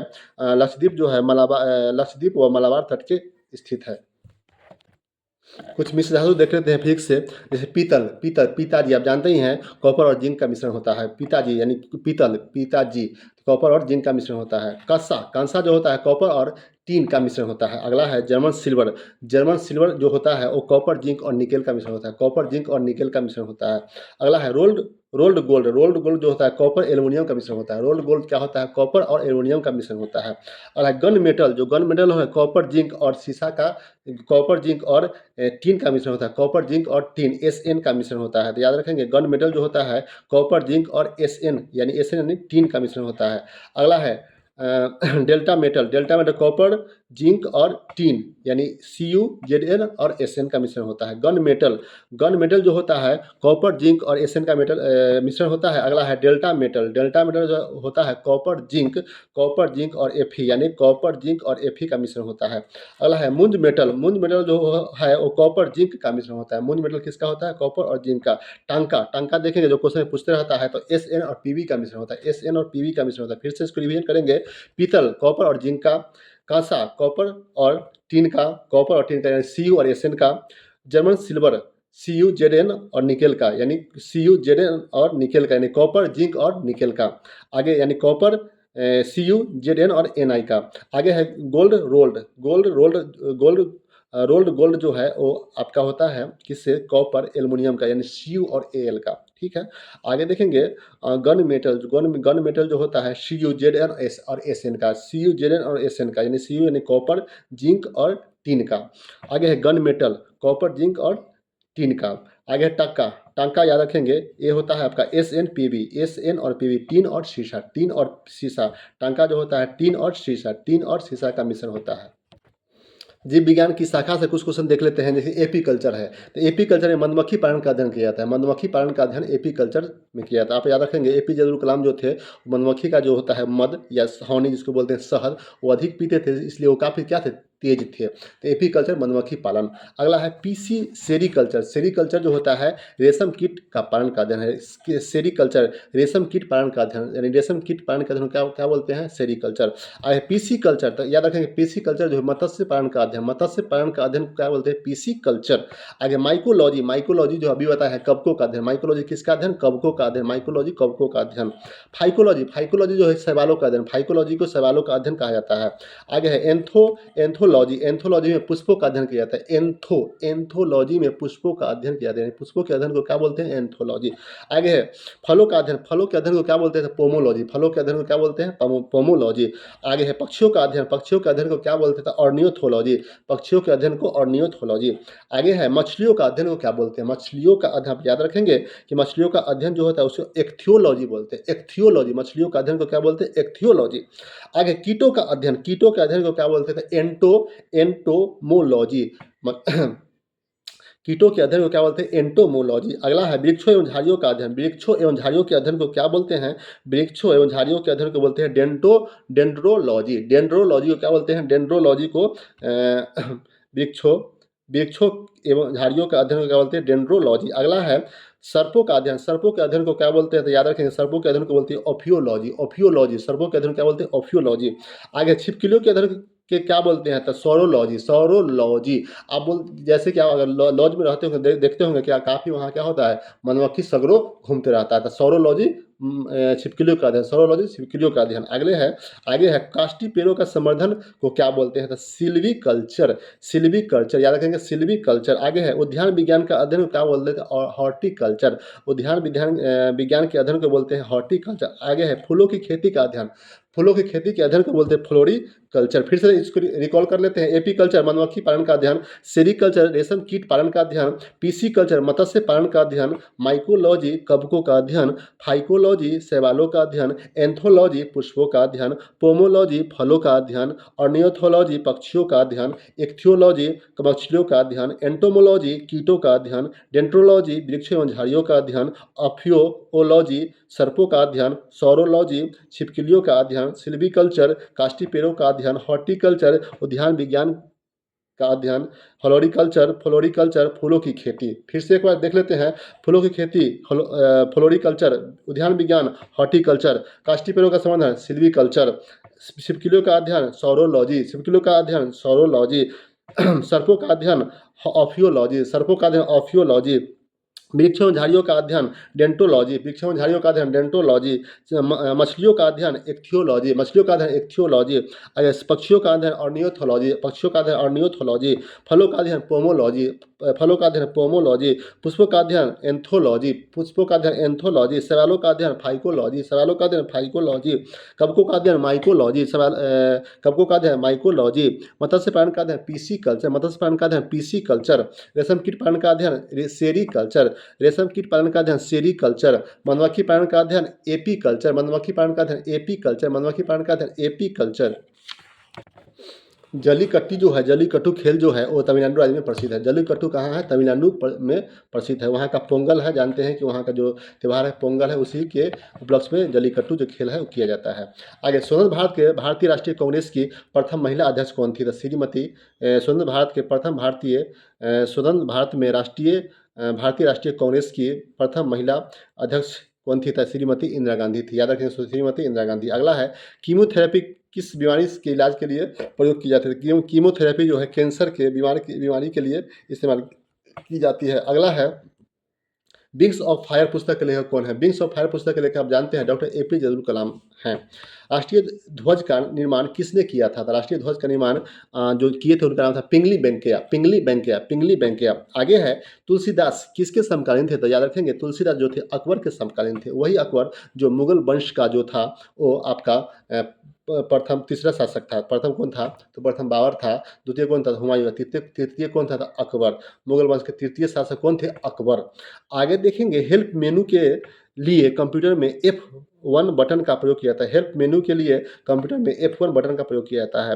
लक्षद्वीप व मलाबार तट के स्थित है। कुछ मिश्र धातु देख लेते हैं फिर से। जैसे पीतल। पिताजी आप जानते ही हैं कॉपर और जिंक का मिश्रण होता है। पिताजी यानी पीतल, पिताजी कॉपर और जिंक का मिश्रण होता है। कांसा जो होता है कॉपर और टीन का मिश्रण होता है। अगला है जर्मन सिल्वर। जर्मन सिल्वर जो होता है वो कॉपर जिंक और निकेल का मिश्रण होता है। कॉपर जिंक और निकेल का मिश्रण होता है। अगला है रोल्ड गोल्ड। रोल्ड गोल्ड जो होता है कॉपर एल्युमिनियम का मिश्रण होता है। रोल्ड गोल्ड क्या होता है? कॉपर और एल्युमिनियम का मिश्रण होता है। अगला है गन मेटल। जो गन मेटल है कॉपर जिंक और शीशा का, कॉपर जिंक और टीन का मिश्रण होता है। कॉपर जिंक और टीन SN का मिश्रण होता है। तो याद रखेंगे गन मेटल जो होता है कॉपर जिंक और SN यानी टीन का मिश्रण होता है। अगला है delta metal. Delta metal copper zinc और टीन यानी CuZn और SN का मिश्रण होता है। गन मेटल जो होता है कॉपर जिंक और SN का मिश्रण होता है। अगला है डेल्टा मेटल। डेल्टा मेटल जो होता है कॉपर जिंक और Fe यानी कॉपर जिंक और Fe का मिश्रण होता है। अगला है मुंज मेटल। मुंज मेटल जो है वो कॉपर जिंक का मिश्रण होता है। मुंज मेटल किसका होता है? कॉपर और जिंक का। टांका देखेंगे जो क्वेश्चन में पूछते रहता है तो SN और PB का मिश्रण होता है। SN और PB का मिश्रण होता है। फिर से इसको रिवीजन करेंगे। पीतल कॉपर और जिंक का। कांसा कॉपर और टीन का, यानी Cu और SN का। जर्मन सिल्वर CuZn और निकेल का, यानी CuZn और निकेल का, यानी कॉपर जिंक और निकेल का। आगे यानी कॉपर CuZn और Ni का। आगे है रोल्ड गोल्ड जो है वो आपका होता है किससे? कॉपर एल्युमिनियम का, यानी Cu और Al का। ठीक है। आगे देखेंगे गन मेटल जो होता है CuZn और SN का। CuZn और SN का यानी Cu यानी कॉपर जिंक और टीन का। आगे है गन मेटल कॉपर जिंक और टीन का। आगे है टांका याद रखेंगे ये होता है आपका SN और PB टीन और शीशा। टांका जो होता है टीन और शीशा का मिश्रण होता है। जीव विज्ञान की शाखा से कुछ क्वेश्चन देख लेते हैं। जैसे एपीकल्चर है तो एपीकल्चर में मधुमक्खी पालन का अध्ययन किया जाता है। मधुमक्खी पालन का अध्ययन एपीकल्चर में किया जाता है। आप याद रखेंगे APJ अब्दुल कलाम जो थे मधुमक्खी का जो होता है मध या हनी जिसको बोलते हैं शहद वो अधिक पीते थे, इसलिए वो काफ़ी क्या थे? तेज थे। तो एपीकल्चर मधुमक्खी पालन। अगला है पीसी सेरीकल्चर। सेरीकल्चर जो होता है रेशम कीट का पालन का अध्ययन है। सेरीकल्चर रेशम कीट पालन का अध्ययन, यानी रेशम कीट पालन का अध्ययन क्या क्या बोलते हैं, सेरीकल्चर। आगे पीसी कल्चर, तो याद रखेंगे पीसी कल्चर जो है मत्स्य पालन का अध्ययन, मत्स्य पालन का अध्ययन क्या बोलते हैं, पीसी कल्चर। आगे माइकोलॉजी, माइकोलॉजी जो अभी बताया है कवकों का अध्ययन, माइकोलॉजी किसका अध्ययन, कवकों का अध्ययन, माइकोलॉजी कवकों का अध्ययन। फाइकोलॉजी, फाइकोलॉजी जो है शैवालों का अध्ययन, फाइकोलॉजी को शैवालों का अध्ययन कहा जाता है। आगे है एंथोलॉजी, एंथोलॉजी में पुष्पों का अध्ययन किया जाता है। एंथोलॉजी में पुष्पों का अध्ययन किया जाता है, पुष्पों के अध्ययन को क्या बोलते हैं, एंथोलॉजी। आगे है फलों का अध्ययन, फलों के अध्ययन को क्या बोलते हैं, पोमोलॉजी, फलों के अध्ययन को क्या बोलते हैं, पोमोलॉजी। आगे है पक्षियों का अध्ययन, पक्षियों के अध्ययन को क्या बोलते हैं, ऑर्नियोथोलॉजी, पक्षियों के अध्ययन को ऑर्नियोथोलॉजी। आगे है मछलियों का अध्ययन को क्या बोलते हैं, मछलियों का अध्ययन, आप याद रखेंगे कि मछलियों का अध्ययन जो होता है उसको एक्थियोलॉजी बोलते हैं, एक्थियोलॉजी, मछलियों का अध्ययन को क्या बोलते हैं, एक्थियोलॉजी। आगे कीटों का अध्ययन, कीटों के अध्ययन को क्या बोलते हैं, एंटोमोलॉजी, कीटों के अध्ययन को क्या बोलते हैं, एंटोमोलॉजी। अगला है वृक्षों एवं झाड़ियों का अध्ययन, वृक्षों एवं झाड़ियों के अध्ययन को क्या बोलते हैं, वृक्षों एवं झाड़ियों के अध्ययन को बोलते हैं डेंड्रोलॉजी, डेंड्रोलॉजी को क्या बोलते हैं, डेंड्रोलॉजी को वृक्षों वृक्षों एवं झाड़ियों का अध्ययन को क्या बोलते हैं, डेंड्रोलॉजी। अगला है सर्पों का अध्ययन, सर्पों के अध्ययन को क्या बोलते हैं, तो याद रखेंगे सर्पों के अध्ययन को बोलते हैं ओफियोलॉजी, ओफियोलॉजी, सर्पों के अध्ययन क्या बोलते हैं, ओफियोलॉजी। आगे छिपकलियों के अध्ययन के क्या बोलते हैं, तो सौरोलॉजी, सौरोलॉजी। आप बोल जैसे कि आप अगर लॉज में रहते होंगे देखते होंगे क्या काफ़ी वहाँ क्या होता है, मधुमक्खी सगरों घूमते रहता है, तो सौरोलॉजी छिपकलियों का अध्ययन, सौरोलॉजी छिपकलियों का अध्ययन। आगे है काष्ठी पेड़ों का संवर्धन को क्या बोलते हैं, तो सिल्वी कल्चर, सिल्वी कल्चर, याद रखेंगे सिल्वी कल्चर। आगे है उद्यान विज्ञान का अध्ययन को क्या बोलते हैं, और हॉर्टिकल्चर, उद्यान विज्ञान के अध्ययन को बोलते हैं हॉर्टिकल्चर। आगे है फूलों की खेती का अध्ययन, फूलों की खेती के अध्ययन को बोलते हैं फ्लोरिकल्चर। फिर से इसको रिकॉल कर लेते हैं, एपीकल्चर मधुमक्खी पालन का अध्ययन, सेरीकल्चर रेशम कीट पालन का अध्ययन, पीसी कल्चर मत्स्य पालन का अध्ययन, माइकोलॉजी कवकों का अध्ययन, फाइकोलॉजी शैवालों का अध्ययन, एंथोलॉजी पुष्पों का अध्ययन, पोमोलॉजी फलों का अध्ययन, ऑर्नियोथोलॉजी पक्षियों का अध्ययन, इक्थियोलॉजी मछलियों का अध्ययन, एंटोमोलॉजी कीटों का अध्ययन, डेंट्रोलॉजी वृक्षों एवं झाड़ियों का अध्ययन, अफियोलॉजी सर्पों का अध्ययन, सौरोलॉजी छिपकलियों का अध्ययन, सिल्वीकल्चर काष्ठी पेड़ों का अध्ययन, हॉर्टिकल्चर उद्यान विज्ञान का अध्ययन, फ्लोरिकल्चर फूलों की खेती। फिर से एक बार देख लेते हैं, फूलों की खेती फ्लोरिकल्चर, उद्यान विज्ञान हॉर्टिकल्चर, काष्ठी पेड़ों का संवर्धन सिल्वीकल्चर, छिपकलियों का अध्ययन सौरोलॉजी, छिपकलियों का अध्ययन सौरोलॉजी, सर्पों का अध्ययन ऑफियोलॉजी, सर्पों का अध्ययन ऑफियोलॉजी, वृक्षों एवं झाड़ियों का अध्ययन डेंटोलॉजी, वृक्षों एवं झाड़ियों का अध्ययन डेंटोलॉजी, मछलियों का अध्ययन एक्थियोलॉजी, मछलियों का अध्ययन एक्थियोलॉजी, पक्षियों का अध्ययन ऑर्नियोथोलॉजी, पक्षियों का अध्ययन ऑर्नियोथोलॉजी, फलों का अध्ययन पोमोलॉजी, फलों का अध्ययन पोमोलॉजी, पुष्पों का अध्ययन एंथोलॉजी, पुष्पों का अध्ययन एंथोलॉजी, सवालों का अध्ययन फाइकोलॉजी, सवालों का अध्ययन फाइकोलॉजी, कवकों का अध्ययन माइकोलॉजी, कवकों का अध्ययन माइकोलॉजी, मत्स्य पालन का अध्ययन पीसी कल्चर, मत्स्य पालन का अध्ययन पीसी कल्चर, रेशम कीट पालन का अध्ययन सेरीकल्चर, रेशम कीट पालन का अध्ययन सेरीकल्चर, मधुमक्खी पालन का अध्ययन एपीकल्चर, मधुमक्खी पालन का अध्ययन एपीकल्चर, मधुमक्खी पालन का अध्ययन एपीकल्चर। जलीकट्टी जो है, जलीकट्टू खेल जो है वो तमिलनाडु राज्य में प्रसिद्ध है। जलीकट्टू कहाँ है, तमिलनाडु में प्रसिद्ध है। वहाँ का पोंगल है, जानते हैं कि वहाँ का जो त्यौहार है पोंगल है, उसी के उपलक्ष्य में जलीकट्टू जो खेल है वो किया जाता है। आगे स्वतंत्र भारत के भारतीय राष्ट्रीय कांग्रेस की प्रथम महिला अध्यक्ष कौन थी, तो श्रीमती स्वतंत्र भारत के प्रथम भारतीय स्वतंत्र भारत में भारतीय राष्ट्रीय कांग्रेस की प्रथम महिला अध्यक्ष कौन थी, श्रीमती इंदिरा गांधी थी। याद रखें श्रीमती इंदिरा गांधी। अगला है कीमोथेरेपी किस बीमारी के इलाज के लिए प्रयोग की जाती है, कीमोथेरेपी जो है कैंसर के बीमारी के लिए इस्तेमाल की जाती है। अगला है विंग्स ऑफ फायर पुस्तक के लेखक कौन है, विंग्स ऑफ फायर पुस्तक के लेखक आप जानते हैं डॉक्टर एपीजे अब्दुल कलाम हैं। राष्ट्रीय ध्वज का निर्माण किसने किया था, राष्ट्रीय ध्वज का निर्माण जो किए थे उनका नाम था पिंगली बेंकेया। आगे है तुलसीदास किसके समकालीन थे, तो याद रखेंगे तुलसीदास जो थे अकबर के समकालीन थे। वही अकबर जो मुगल वंश का जो था वो आपका प्रथम तीसरा शासक था। प्रथम कौन था, तो प्रथम बाबर था, द्वितीय कौन था, हुमायूं, तृतीय कौन था, अकबर। मुगल वंश के तृतीय शासक कौन थे, अकबर। आगे देखेंगे हेल्प मेनू के लिए कंप्यूटर में F1 बटन का प्रयोग किया जाता है। हेल्प मेनू के लिए कंप्यूटर में F1 बटन का प्रयोग किया जाता है।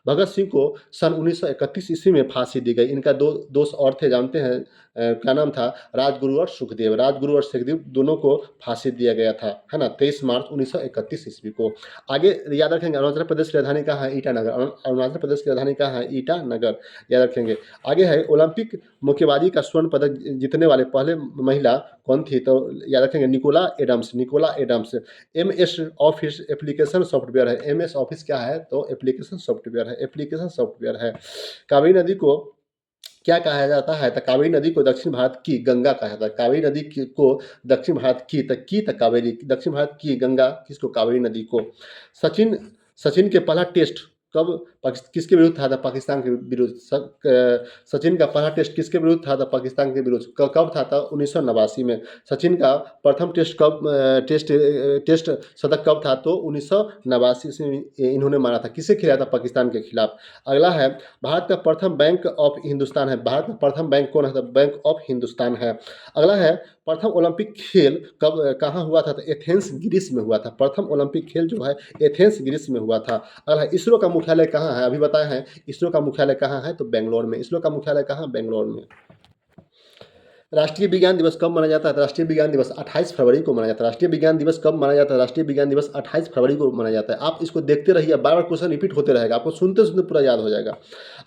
भगत सिंह को सन 1931 ईस्वी में फांसी दी गई। इनका दो दोस्त और थे, जानते हैं क्या नाम था, राजगुरु और सुखदेव, राजगुरु और सुखदेव दोनों को फांसी दिया गया था, है ना, 23 मार्च 1931 ईस्वी को। आगे याद रखेंगे, अरुणाचल प्रदेश की राजधानी कहाँ है, ईटानगर। अरुणाचल प्रदेश की राजधानी कहाँ है, ईटानगर, याद रखेंगे। आगे है ओलंपिक मुक्केबाजी का स्वर्ण पदक जीतने वाले पहले महिला कौन थी, तो याद रखेंगे Nicola Adams, Nicola Adams. M S office application software है, एम एस ऑफिस क्या है, तो एप्लीकेशन सॉफ्टवेयर है, एप्लीकेशन सॉफ्टवेयर है। कावेरी नदी को क्या कहा जाता है, तो कावेरी नदी को दक्षिण भारत की गंगा कहा जाता है, कावेरी नदी को दक्षिण भारत की तक कावेरी, दक्षिण भारत की गंगा किसको, कावेरी नदी को। सचिन सचिन के पहला टेस्ट कब किसके विरुद्ध था, पाकिस्तान के विरुद्ध। सचिन का पहला टेस्ट किसके विरुद्ध था, पाकिस्तान के विरुद्ध। कब था, 1989 में। सचिन का प्रथम टेस्ट कब टेस्ट शतक कब था, तो 1989 से इन्होंने मारा था, किसे खिलाया था, पाकिस्तान के खिलाफ। अगला है भारत का प्रथम बैंक ऑफ हिंदुस्तान है, भारत का प्रथम बैंक कौन है, तो बैंक ऑफ हिंदुस्तान है। अगला है प्रथम ओलंपिक खेल कब कहाँ हुआ था, तो एथेंस ग्रीस में हुआ था, प्रथम ओलंपिक खेल जो है एथेंस ग्रीस में हुआ था। अगला इसरो का मुख्यालय कहाँ है, अभी बताए हैं इसरो का मुख्यालय कहाँ है, तो बेंगलोर में, इसरो का मुख्यालय कहाँ, बेंगलोर में। राष्ट्रीय विज्ञान दिवस कब मनाया जाता है, राष्ट्रीय विज्ञान दिवस 28 फरवरी को मनाया जाता है। राष्ट्रीय विज्ञान दिवस कब मनाया जाता है, राष्ट्रीय विज्ञान दिवस 28 फरवरी को मनाया जाता है। आप इसको देखते रहिए, बार बार क्वेश्चन रिपीट होते रहेगा, आपको सुनते सुनते पूरा याद हो जाएगा।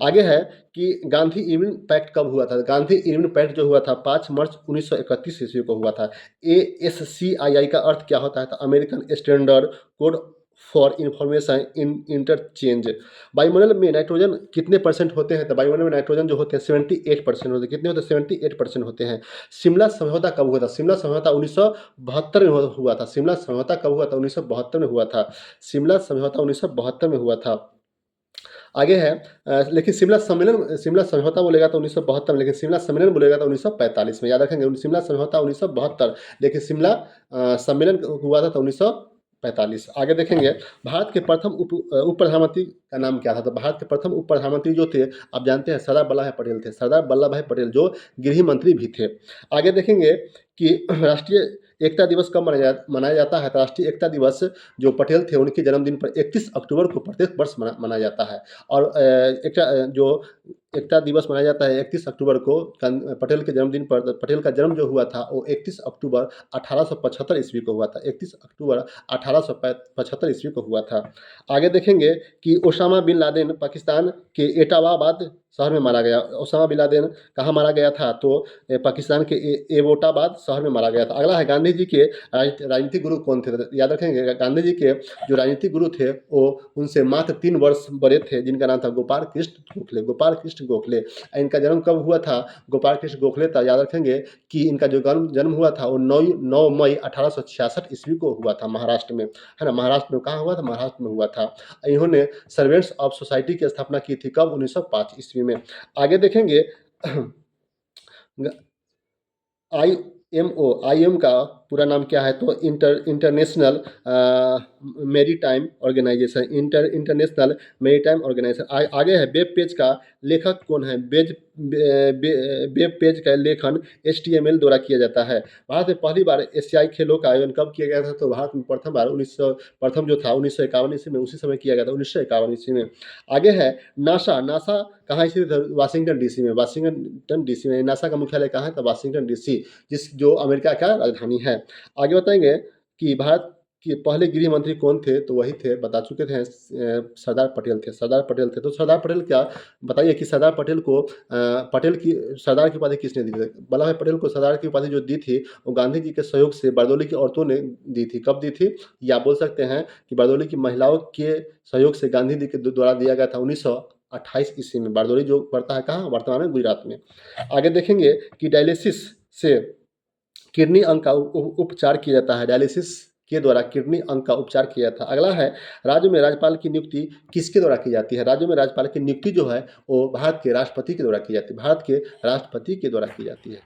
आगे है कि गांधी इरविन पैक्ट कब हुआ था, गांधी इरविन पैक्ट जो हुआ था 5 मार्च 1931 ईस्वी को हुआ था। ASCII का अर्थ क्या होता है, तो American standard code for information in interchange. वायुमंडल में नाइट्रोजन कितने परसेंट होते हैं, तो वायुमंडल में नाइट्रोजन जो होते हैं 78% होते हैं, कितने होते हैं, 78% होते हैं। शिमला समझौता कब हुआ था, शिमला समझौता 1972 में हुआ था, शिमला समझौता कब हुआ था, 1972 में हुआ था, शिमला समझौता 1972 में हुआ था। आगे है लेकिन शिमला समझौता बोलेगा तो 1972 में, लेकिन शिमला सम्मेलन बोलेगा तो 1945 में, याद रखेंगे, शिमला समझौता 1972, लेकिन शिमला सम्मेलन हुआ था तो 1945। आगे देखेंगे भारत के प्रथम उप प्रधानमंत्री का नाम क्या था, तो भारत के प्रथम उप प्रधानमंत्री जो थे आप जानते हैं सरदार वल्लभ भाई पटेल थे, सरदार वल्लभ भाई पटेल जो गृह मंत्री भी थे। आगे देखेंगे कि राष्ट्रीय एकता दिवस कब मनाया जाता है, तो राष्ट्रीय एकता दिवस जो पटेल थे उनके जन्मदिन पर 31 अक्टूबर को प्रत्येक वर्ष मनाया जाता है। और जो एकता दिवस मनाया जाता है 31 अक्टूबर को पटेल के जन्मदिन पर, पटेल का जन्म जो हुआ था वो 31 अक्टूबर 1875 ईस्वी को हुआ था, 31 अक्टूबर 1875 ईस्वी को हुआ था। आगे देखेंगे कि ओसामा बिन लादेन पाकिस्तान के एटावाबाद शहर में मारा गया। ओसामा बिन लादेन कहाँ मारा गया था, तो पाकिस्तान के एबोटाबाद शहर में मारा गया था। अगला है गांधी जी के राजनीतिक गुरु कौन थे, याद रखेंगे गांधी जी के जो राजनीतिक गुरु थे वो उनसे मात्र 3 वर्ष बड़े थे, जिनका नाम था गोपाल कृष्ण गोखले, गोपाल कृष्ण गोखले। इनका जन्म कब हुआ था, गोपाल कृष्ण गोखले था, याद रखेंगे कि इनका जो जन्म हुआ था वो 9 मई 1866 ईस्वी को हुआ था, महाराष्ट्र में, है ना, महाराष्ट्र में। कहाँ हुआ था, महाराष्ट्र में हुआ था। इन्होंने सर्वेंट्स ऑफ सोसाइटी की स्थापना की थी, कब, 1905 ईस्वी में। आगे देखेंगे IMO का पूरा नाम क्या है, तो International Maritime Organization, International Maritime Organization. आगे है वेब पेज का लेखक कौन है, वेब पेज का लेखन HTML द्वारा किया जाता है। भारत में पहली बार एशियाई खेलों का आयोजन कब किया गया था, तो भारत में प्रथम बार प्रथम जो था 1951 ईस्वी में, उसी समय किया गया था, 1951 ईस्वी में। आगे है नासा, नासा कहाँ स्थित है, वाशिंगटन DC में, वाशिंगटन DC में। नासा का मुख्यालय कहाँ है, तो वाशिंगटन DC, जो अमेरिका का राजधानी है। आगे बताएंगे कि भारत के पहले गृह मंत्री कौन थे, तो वही थे, बता चुके थे, सरदार पटेल थे, सरदार पटेल थे। तो सरदार पटेल क्या बताइए कि सरदार पटेल को पटेल की सरदार की उपाधि किसने दी थी, वल्लभ भाई पटेल को सरदार की उपाधि जो दी थी वो गांधी जी के सहयोग से बारदोली की औरतों ने दी थी। कब दी थी, या बोल सकते हैं कि बारदोली की महिलाओं के सहयोग से गांधी जी के द्वारा दिया गया था 1928 ईस्वी में। बारदोली जो पड़ता है कहाँ, वर्तमान में गुजरात में। आगे देखेंगे कि डायलिसिस से किडनी अंग का उपचार किया जाता है, डायलिसिस के द्वारा किडनी अंग का उपचार किया जाता है। अगला है राज्य में राज्यपाल की नियुक्ति किसके द्वारा की जाती है, राज्य में राज्यपाल की नियुक्ति जो है वो भारत के राष्ट्रपति के द्वारा की जाती है, भारत के राष्ट्रपति के द्वारा की जाती है।